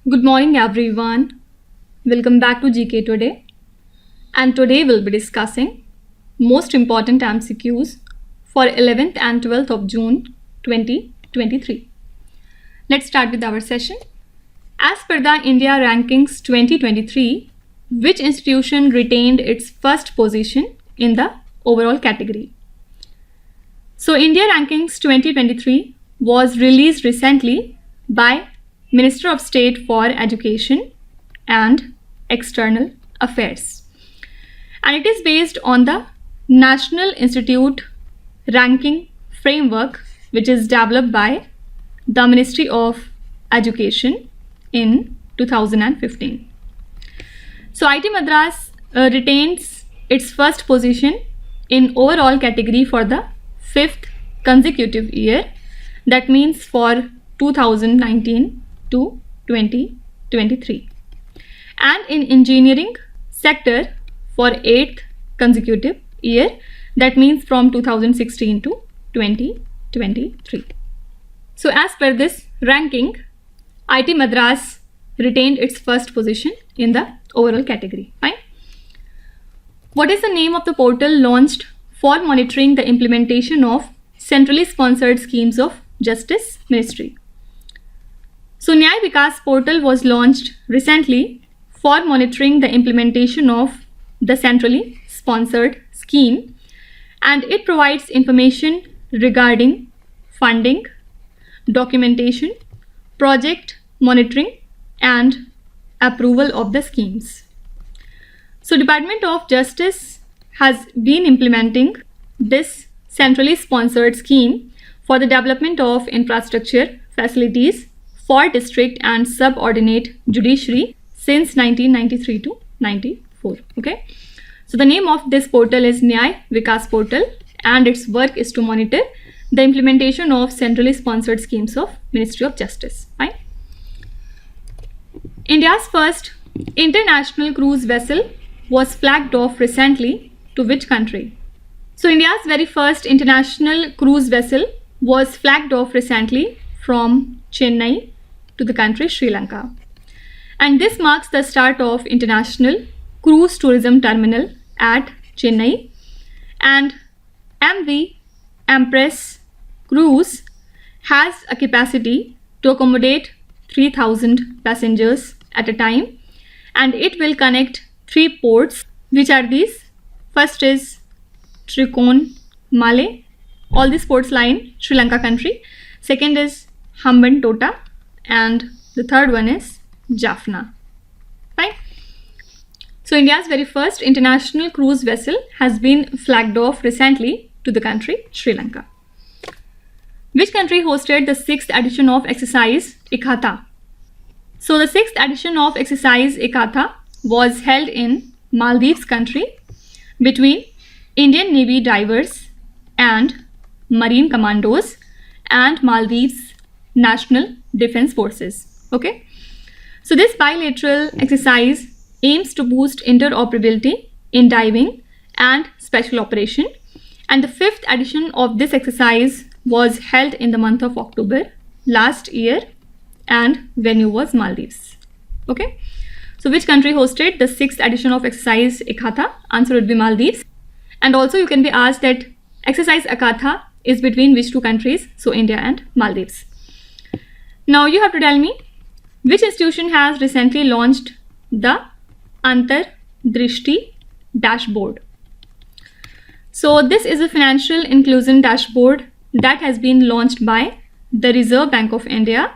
Good morning everyone. Welcome back to GK Today. And today we'll be discussing most important MCQs for 11th and 12th of June 2023. Let's start with our session. As per the India Rankings 2023, which institution retained its first position in the overall category? So India Rankings 2023 was released recently by Minister of State for Education and External Affairs. And it is based on the National Institute Ranking Framework, which is developed by the Ministry of Education in 2015. So IT Madras retains its first position in overall category for the 5th consecutive year, that means for 2019 to 2023, and in engineering sector for 8th consecutive year, that means from 2016 to 2023. So as per this ranking, IT Madras retained its first position in the overall category. Fine. What is the name of the portal launched for monitoring the implementation of centrally sponsored schemes of Justice Ministry? So Nyay Vikas portal was launched recently for monitoring the implementation of the centrally sponsored scheme, and it provides information regarding funding, documentation, project monitoring and approval of the schemes. So Department of Justice has been implementing this centrally sponsored scheme for the development of infrastructure facilities for district and subordinate judiciary since 1993 to 94. Okay, so the name of this portal is Nyay Vikas portal, and its work is to monitor the implementation of centrally sponsored schemes of Ministry of Justice. Fine. India's first international cruise vessel was flagged off recently to which country? So India's very first international cruise vessel was flagged off recently from Chennai to the country Sri Lanka. And this marks the start of international cruise tourism terminal at Chennai, and MV Empress Cruise has a capacity to accommodate 3,000 passengers at a time, and it will connect 3 ports, which are these. First is Trichonmale, all these ports lie in Sri Lanka country. Second is Hambantota, and the third one is Jaffna. Fine. So India's very first international cruise vessel has been flagged off recently to the country Sri Lanka. Which country hosted the 6th edition of exercise Ekhatha? So the 6th edition of exercise Ekhatha was held in Maldives country between Indian Navy divers and Marine Commandos and Maldives National Defense Forces. Okay, so this bilateral exercise aims to boost interoperability in diving and special operation, and the 5th edition of this exercise was held in the month of October last year, and venue was Maldives. Okay, so which country hosted the 6th edition of exercise Ekhatha? Answer would be Maldives. And also you can be asked that exercise Ekhatha is between which 2 countries? So India and Maldives. Now you have to tell me which institution has recently launched the Antardrishti dashboard. So this is a financial inclusion dashboard that has been launched by the Reserve Bank of India,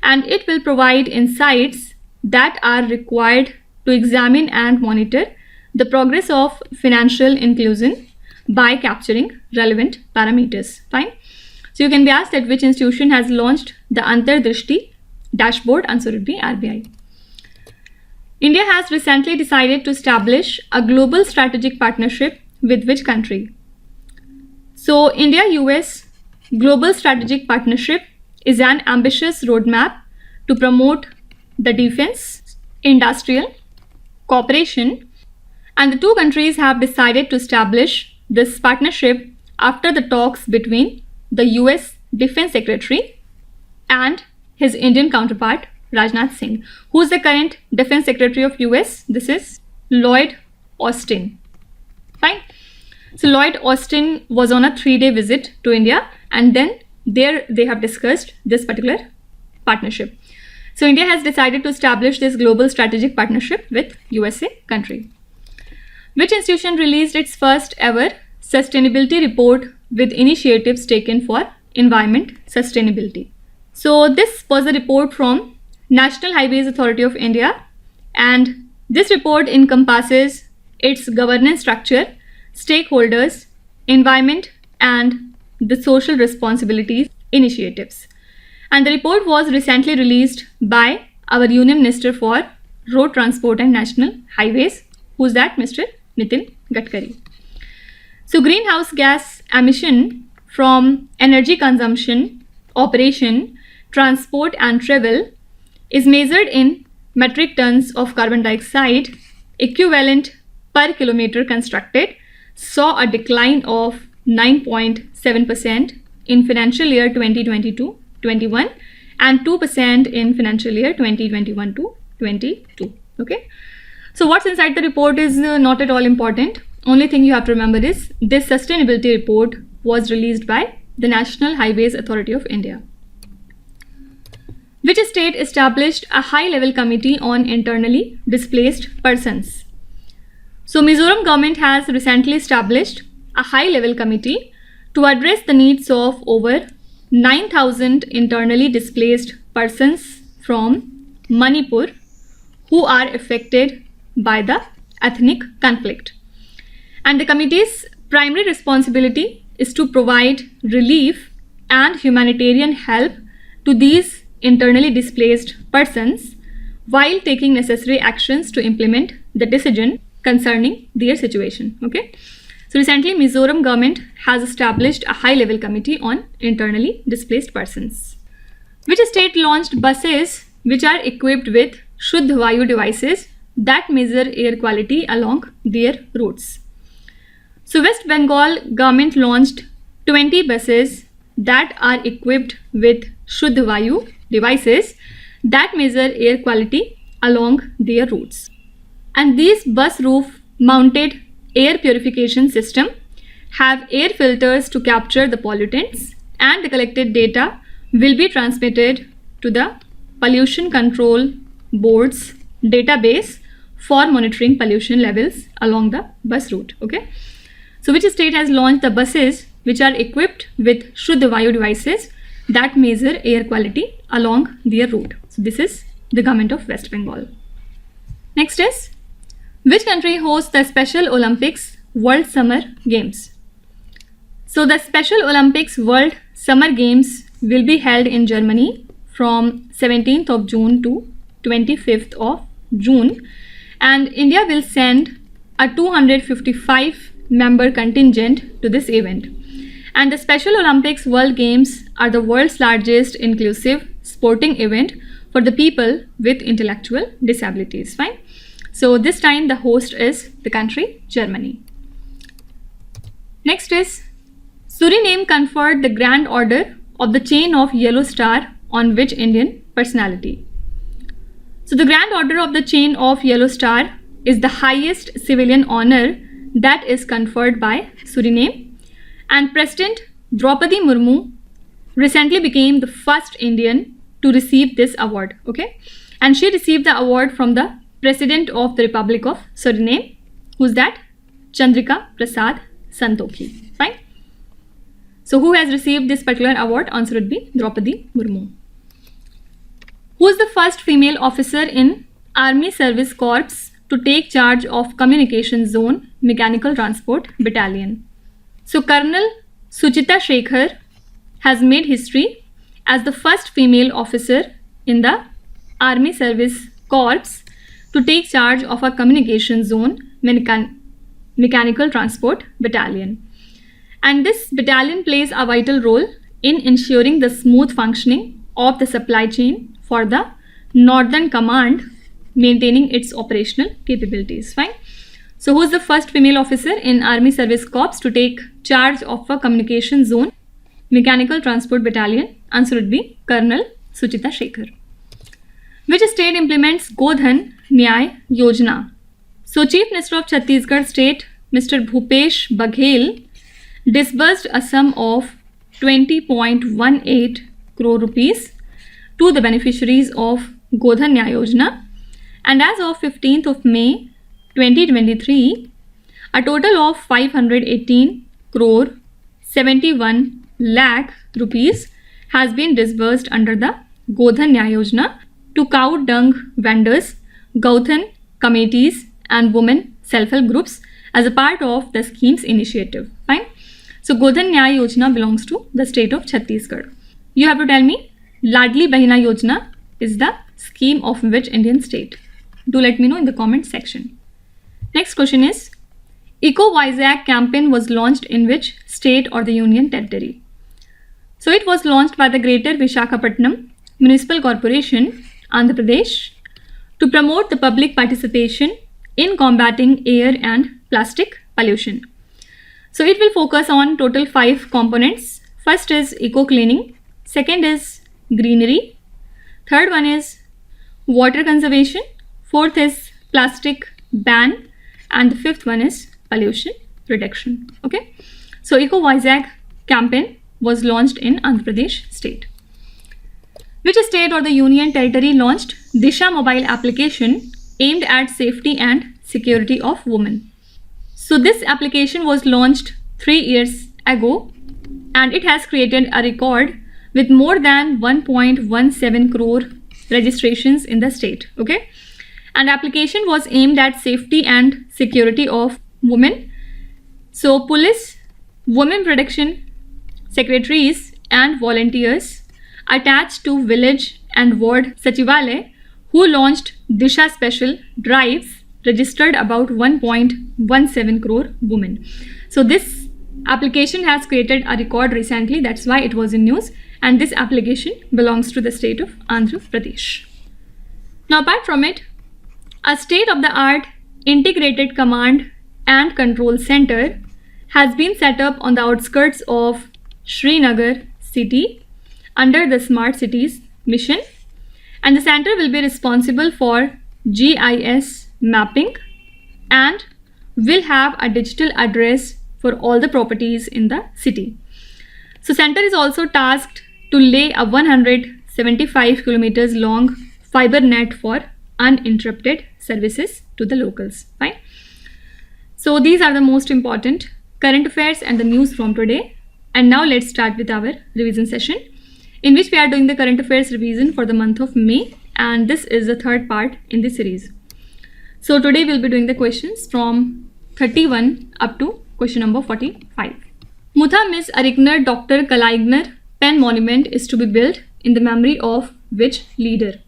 and it will provide insights that are required to examine and monitor the progress of financial inclusion by capturing relevant parameters. Fine. So you can be asked that which institution has launched the Antardrishti dashboard. Answer would be RBI. India has recently decided to establish a global strategic partnership with which country? So India-US Global Strategic Partnership is an ambitious roadmap to promote the defense, industrial cooperation, and the 2 countries have decided to establish this partnership after the talks between the US Defense Secretary and his Indian counterpart Rajnath Singh. Who's the current Defense Secretary of US? This is Lloyd Austin. Fine. So Lloyd Austin was on a 3-day visit to India, and then there they have discussed this particular partnership. So India has decided to establish this global strategic partnership with USA country. Which institution released its first ever sustainability report with initiatives taken for environment sustainability? So this was a report from National Highways Authority of India, and this report encompasses its governance structure, stakeholders, environment, and the social responsibilities initiatives. And the report was recently released by our Union Minister for Road Transport and National Highways. Who's that? Mr. Nitin Gadkari. So greenhouse gas emission from energy consumption, operation, transport and travel is measured in metric tons of carbon dioxide equivalent per kilometer constructed, saw a decline of 9.7% in financial year 2022-21 and 2% in financial year 2021-22. Okay. So what's inside the report is not at all important. Only thing you have to remember is this sustainability report was released by the National Highways Authority of India. Which state established a high-level committee on internally displaced persons? So Mizoram government has recently established a high-level committee to address the needs of over 9,000 internally displaced persons from Manipur who are affected by the ethnic conflict. And the committee's primary responsibility is to provide relief and humanitarian help to these internally displaced persons while taking necessary actions to implement the decision concerning their situation. Okay. So recently Mizoram government has established a high-level committee on internally displaced persons. Which state launched buses which are equipped with Shuddh Vayu devices that measure air quality along their routes? So West Bengal government launched 20 buses that are equipped with Shuddh Vayu devices that measure air quality along their routes. And these bus roof mounted air purification system have air filters to capture the pollutants, and the collected data will be transmitted to the Pollution Control Board's database for monitoring pollution levels along the bus route. Okay. So which state has launched the buses which are equipped with Shuddh Vayu devices that measure air quality along their route? So this is the government of West Bengal. Next is, which country hosts the Special Olympics World Summer Games? So the Special Olympics World Summer Games will be held in Germany from 17th of June to 25th of June, and India will send a 255-member contingent to this event. And the Special Olympics World Games are the world's largest inclusive sporting event for the people with intellectual disabilities. Fine. So this time the host is the country Germany. Next is, Suriname conferred the Grand Order of the Chain of Yellow Star on which Indian personality? So the Grand Order of the Chain of Yellow Star is the highest civilian honor that is conferred by Suriname, and President Draupadi Murmu recently became the first Indian to receive this award. Okay, and she received the award from the President of the Republic of Suriname. Who's that? Chandrika Prasad Santokhi. Fine. So who has received this particular award? Answer would be Draupadi Murmu. Who is the first female officer in Army Service Corps to take charge of Communication Zone Mechanical Transport Battalion? So Colonel Suchita Shekhar has made history as the first female officer in the Army Service Corps to take charge of a Communication Zone Mechanical Transport Battalion. And this battalion plays a vital role in ensuring the smooth functioning of the supply chain for the Northern Command, maintaining its operational capabilities. Fine. So who is the first female officer in Army Service Corps to take charge of a Communication Zone Mechanical Transport Battalion? Answer would be Colonel Suchita Shekhar. Which state implements Godhan Nyay Yojana? So Chief Minister of Chhattisgarh State, Mr. Bhupesh Baghel, disbursed a sum of 20.18 crore rupees to the beneficiaries of Godhan Nyay Yojana, and as of 15th of May 2023, a total of 518 crore 71 lakh rupees has been disbursed under the Godhan Nyay Yojana to cow dung vendors, Gauthan committees and women self-help groups as a part of the scheme's initiative. Fine. So Godhan Nyay Yojana belongs to the state of Chhattisgarh. You have to tell me Ladli Bahina Yojana is the scheme of which Indian state? Do let me know in the comment section. Next question is, Eco Vizag campaign was launched in which state or the union territory? So it was launched by the Greater Visakhapatnam Municipal Corporation, Andhra Pradesh, to promote the public participation in combating air and plastic pollution. So it will focus on total 5 components. First is eco cleaning, second is greenery, third one is water conservation, fourth is plastic ban, and the fifth one is pollution reduction. Okay, so Eco Vizag campaign was launched in Andhra Pradesh state. Which state or the union territory launched Disha mobile application aimed at safety and security of women? So this application was launched 3 years ago and it has created a record with more than 1.17 crore registrations in the state. Okay, and application was aimed at safety and security of women. So police, women protection secretaries and volunteers attached to village and ward Sachivalay who launched Disha special drives registered about 1.17 crore women. So this application has created a record recently, that's why it was in news, and this application belongs to the state of Andhra Pradesh. Now apart from it, a state-of-the-art integrated command and control center has been set up on the outskirts of Srinagar city under the Smart Cities mission, and the center will be responsible for GIS mapping and will have a digital address for all the properties in the city. So center is also tasked to lay a 175 kilometers long fiber net for uninterrupted services to the locals. Fine. So these are the most important current affairs and the news from today. And now let's start with our revision session, in which we are doing the current affairs revision for the month of May, and this is the third part in this series. So today we'll be doing the questions from 31 up to question number 45. Mutha Miss Arigner Dr. Kalaigner Pen Monument is to be built in the memory of which leader?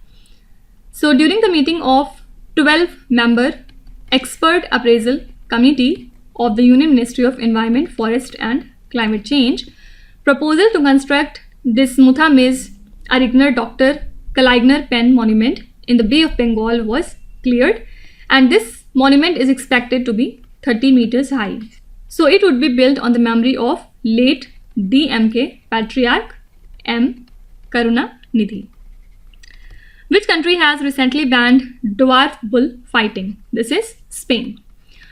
So during the meeting of 12-member expert appraisal committee of the Union Ministry of Environment, Forest and Climate Change, proposal to construct this Mutha Miss Arigner Dr. Kalaigner Pen Monument in the Bay of Bengal was cleared, and this monument is expected to be 30 meters high. So it would be built on the memory of late DMK Patriarch M. Karunanidhi. Which country has recently banned dwarf bull fighting? This is Spain.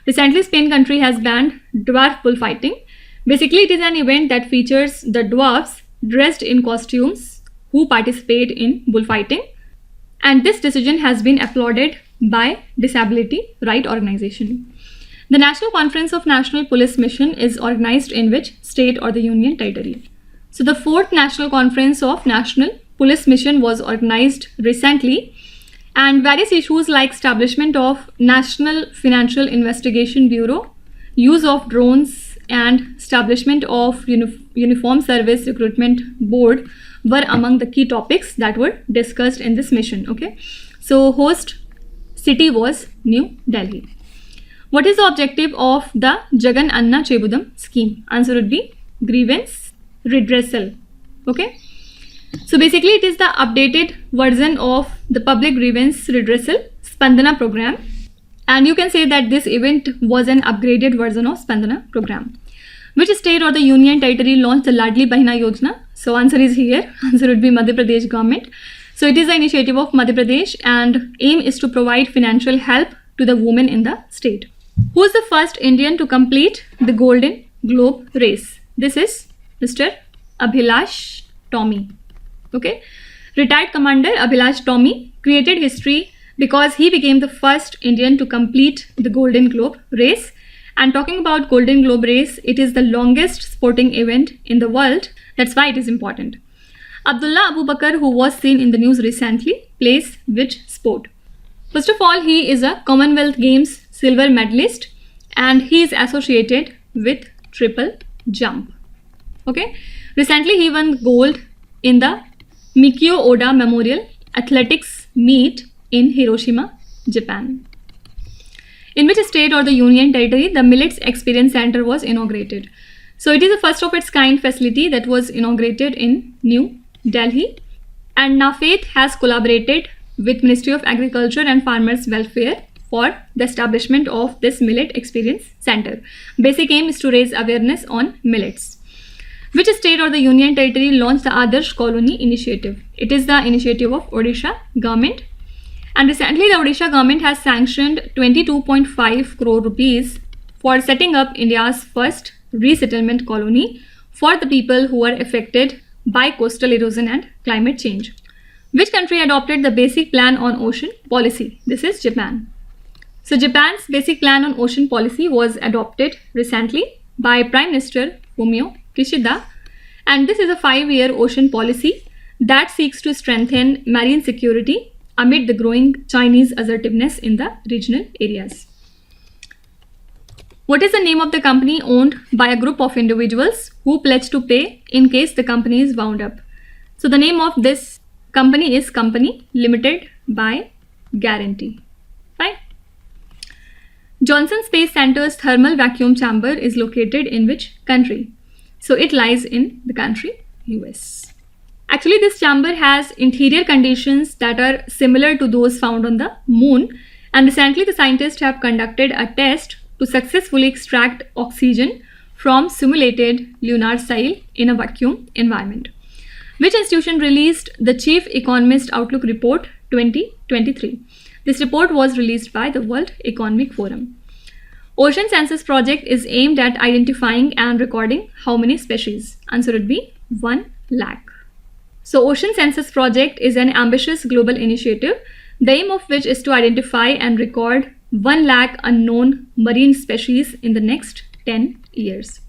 Recently, Spain country has banned dwarf bull fighting. Basically, it is an event that features the dwarfs dressed in costumes who participate in bullfighting, and this decision has been applauded by disability right organization. The National Conference of National Police Mission is organized in which state or the union territory? So the 4th National Conference of National Police Mission was organized recently, and various issues like establishment of National Financial Investigation Bureau, use of drones, and establishment of Uniform Service Recruitment Board were among the key topics that were discussed in this mission. Okay, so host city was New Delhi. What is the objective of the Jagan Anna Chebudam scheme? Answer would be grievance redressal. Okay, so basically it is the updated version of the public grievance redressal Spandana program, and you can say that this event was an upgraded version of Spandana program. Which state or the union territory launched the Ladli Bahina Yojana? So answer is here. Answer would be Madhya Pradesh government. So it is an initiative of Madhya Pradesh and aim is to provide financial help to the women in the state. Who is the first Indian to complete the Golden Globe race? This is Mr. Abhilash Tomy. Okay. Retired Commander Abhilash Tomy created history because he became the first Indian to complete the Golden Globe race. And talking about Golden Globe race, it is the longest sporting event in the world. That's why it is important. Abdullah Abu Bakr, who was seen in the news recently, plays which sport? First of all, he is a Commonwealth Games silver medalist and he is associated with triple jump. Okay. Recently, he won gold in the Mikio Oda Memorial Athletics meet in Hiroshima, Japan. In which state or the Union Territory the Millets Experience Center was inaugurated? So it is the first of its kind facility that was inaugurated in New Delhi, and NAFED has collaborated with Ministry of Agriculture and Farmers Welfare for the establishment of this Millet Experience Center. Basic aim is to raise awareness on millets. Which state or the Union Territory launched the Adarsh Colony initiative? It is the initiative of Odisha government. And recently the Odisha government has sanctioned 22.5 crore rupees for setting up India's first resettlement colony for the people who are affected by coastal erosion and climate change. Which country adopted the Basic Plan on Ocean Policy? This is Japan. So Japan's Basic Plan on Ocean Policy was adopted recently by Prime Minister Fumio Kishida, and this is a 5-year ocean policy that seeks to strengthen marine security amid the growing Chinese assertiveness in the regional areas. What is the name of the company owned by a group of individuals who pledge to pay in case the company is wound up? So the name of this company is Company Limited by Guarantee. Fine. Johnson Space Center's thermal vacuum chamber is located in which country? So it lies in the country US. Actually, this chamber has interior conditions that are similar to those found on the moon, and recently the scientists have conducted a test to successfully extract oxygen from simulated lunar soil in a vacuum environment. Which institution released the Chief Economist Outlook Report 2023? This report was released by the World Economic Forum. Ocean Census Project is aimed at identifying and recording how many species? Answer would be 1 lakh. So Ocean Census Project is an ambitious global initiative, the aim of which is to identify and record 1 lakh unknown marine species in the next 10 years.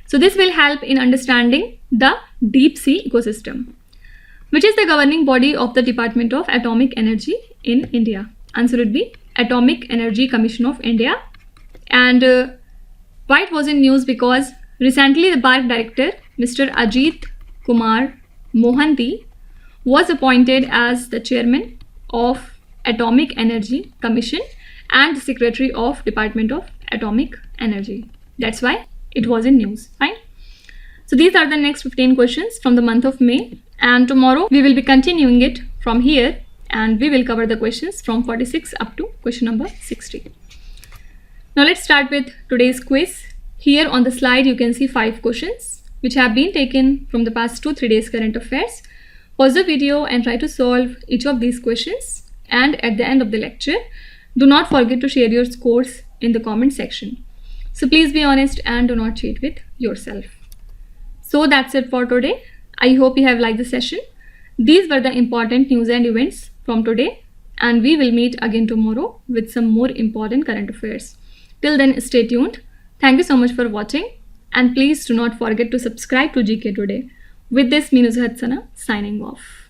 So this will help in understanding the deep sea ecosystem. Which is the governing body of the Department of Atomic Energy in India? Answer would be Atomic Energy Commission of India. And why it was in news? Because recently the BARC director, Mr. Ajit Kumar Mohanty, was appointed as the chairman of Atomic Energy Commission and the secretary of Department of Atomic Energy. That's why it was in news. Fine. So these are the next 15 questions from the month of May, and tomorrow we will be continuing it from here and we will cover the questions from 46 up to question number 60. Now let's start with today's quiz. Here on the slide you can see 5 questions which have been taken from the past 2-3 days current affairs. Pause the video and try to solve each of these questions, and at the end of the lecture do not forget to share your scores in the comment section. So please be honest and do not cheat with yourself. So that's it for today. I hope you have liked the session. These were the important news and events from today, and we will meet again tomorrow with some more important current affairs. Till then, stay tuned. Thank you so much for watching, and please do not forget to subscribe to GK Today. With this, me Nuzhat Sana signing off.